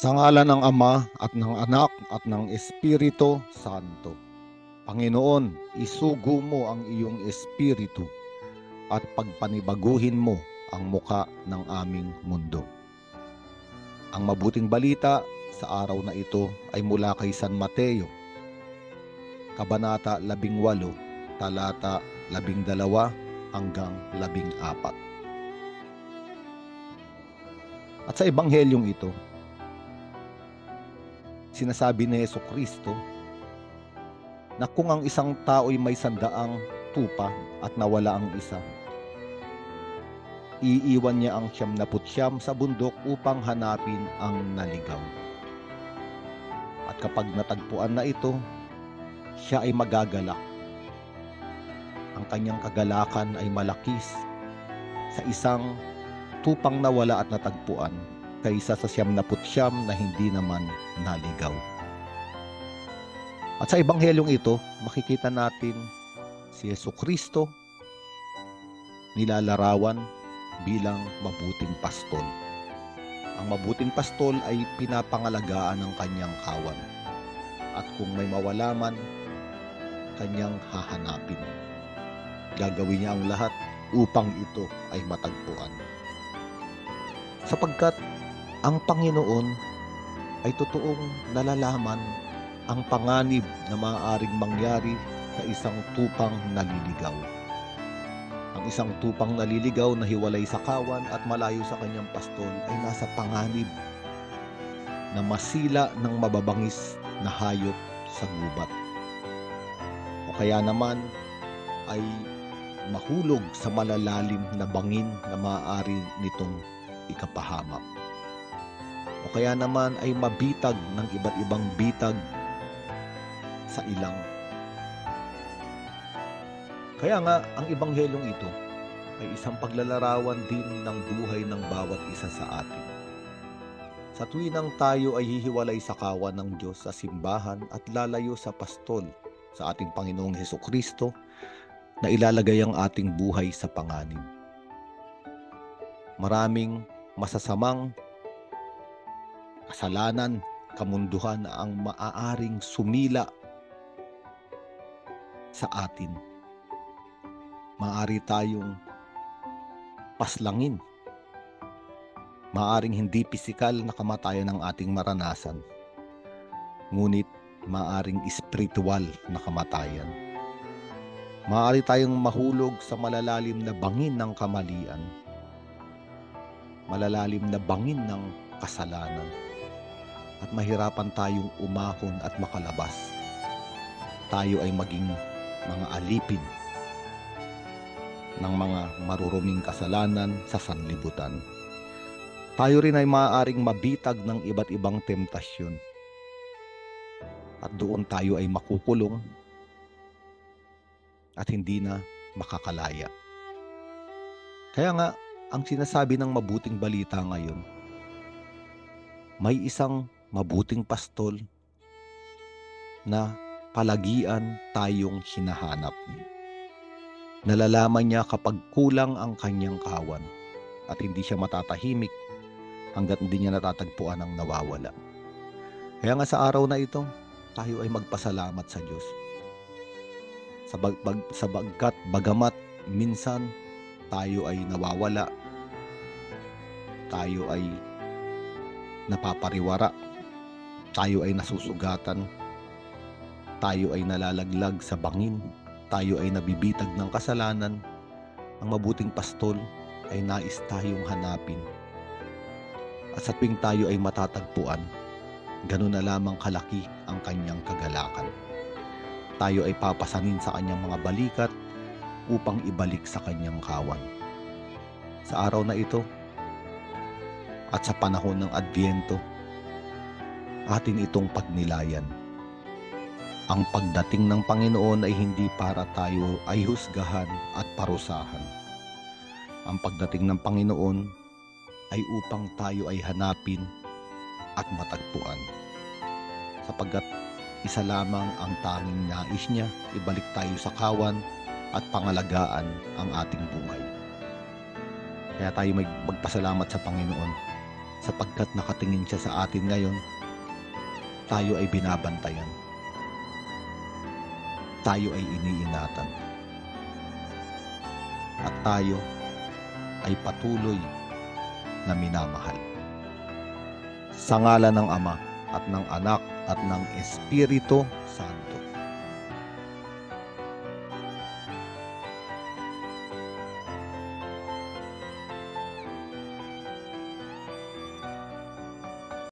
Sa ngalan ng Ama at ng Anak at ng Espiritu Santo. Panginoon, isugo mo ang iyong espiritu at pagpanibaguhin mo ang muka ng aming mundo. Ang mabuting balita sa araw na ito ay mula kay San Mateo, Kabanata 18, talata 12 hanggang 14. At sa ebanghelyong ito, sinasabi ni Jesucristo na kung ang isang tao'y may 100 tupa at nawala ang isa, iiwan niya ang 99 sa bundok upang hanapin ang naligaw. At kapag natagpuan na ito, siya ay magagalak. Ang kanyang kagalakan ay malakis sa isang tupang nawala at natagpuan kaysa sa 99 na hindi naman naligaw. At sa ebanghelyong ito, makikita natin si Jesucristo nilalarawan bilang mabuting pastol. Ang mabuting pastol ay pinapangalagaan ng kanyang kawan. At kung may mawala man, kanyang hahanapin. Gagawin niya ang lahat upang ito ay matagpuan. Sapagkat ang Panginoon ay totoong nalalaman ang panganib na maaaring mangyari sa isang tupang naliligaw. Ang isang tupang naliligaw na hiwalay sa kawan at malayo sa kanyang pastol ay nasa panganib na masila ng mababangis na hayop sa gubat. O kaya naman ay mahulog sa malalalim na bangin na maaari nitong ikapahamak. O kaya naman ay mabitag ng iba't ibang bitag sa ilang. Kaya nga, ang ebanghelyong ito ay isang paglalarawan din ng buhay ng bawat isa sa atin. Sa tuwinang tayo ay hihiwalay sa kawan ng Diyos sa simbahan at lalayo sa pastol sa ating Panginoong Hesukristo na ilalagay ang ating buhay sa panganib. Maraming masasamang kasalanan, kamunduhan ang maaaring sumila sa atin. Maaari tayong paslangin. Maaring hindi pisikal na kamatayan ang ating maranasan, ngunit maaring espiritual na kamatayan. Maaari tayong mahulog sa malalalim na bangin ng kamalian, malalalim na bangin ng kasalanan, at mahirapan tayong umahon at makalabas. Tayo ay maging mga alipin ng mga maruruming kasalanan sa sanlibutan. Tayo rin ay maaaring mabitag ng iba't ibang temptasyon. At doon tayo ay makukulong at hindi na makakalaya. Kaya nga, ang sinasabi ng mabuting balita ngayon, may isang mabuting pastol na palagian tayong hinahanap. Nalalaman niya kapag kulang ang kanyang kawan at hindi siya matatahimik hanggat hindi niya natatagpuan ang nawawala. Kaya nga sa araw na ito, tayo ay magpasalamat sa Diyos. Sabagkat bagamat minsan tayo ay nawawala, tayo ay napapariwara, tayo ay nasusugatan, tayo ay nalalaglag sa bangin, tayo ay nabibitag ng kasalanan, ang mabuting pastol ay nais tayong hanapin. At sa tuwing tayo ay matatagpuan, ganun na lamang kalaki ang kanyang kagalakan. Tayo ay papasanin sa kanyang mga balikat upang ibalik sa kanyang kawan. Sa araw na ito at sa panahon ng Adbyento, atin itong pagnilayan. Ang pagdating ng Panginoon ay hindi para tayo ay husgahan at parusahan. Ang pagdating ng Panginoon ay upang tayo ay hanapin at matagpuan. Sapagkat isa lamang ang tanging nais niya, ibalik tayo sa kawan at pangalagaan ang ating buhay. Kaya tayo magpasalamat sa Panginoon sapagkat nakatingin siya sa atin ngayon. Tayo ay binabantayan. Tayo ay iniingatan. At tayo ay patuloy na minamahal. Sa ngalan ng Ama at ng Anak at ng Espiritu Santo.